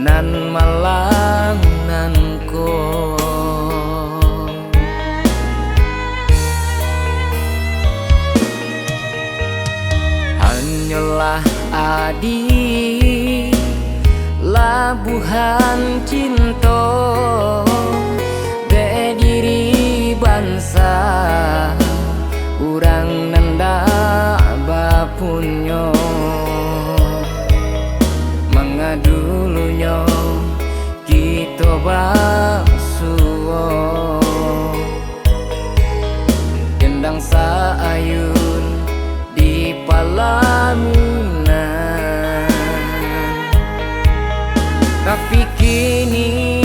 nan malang nan ko hanyalah adi labuhan cinta be diri bangsa urang nanda bapunyo mengadulunya kita basuo gendang saayun di palaminan tapi kini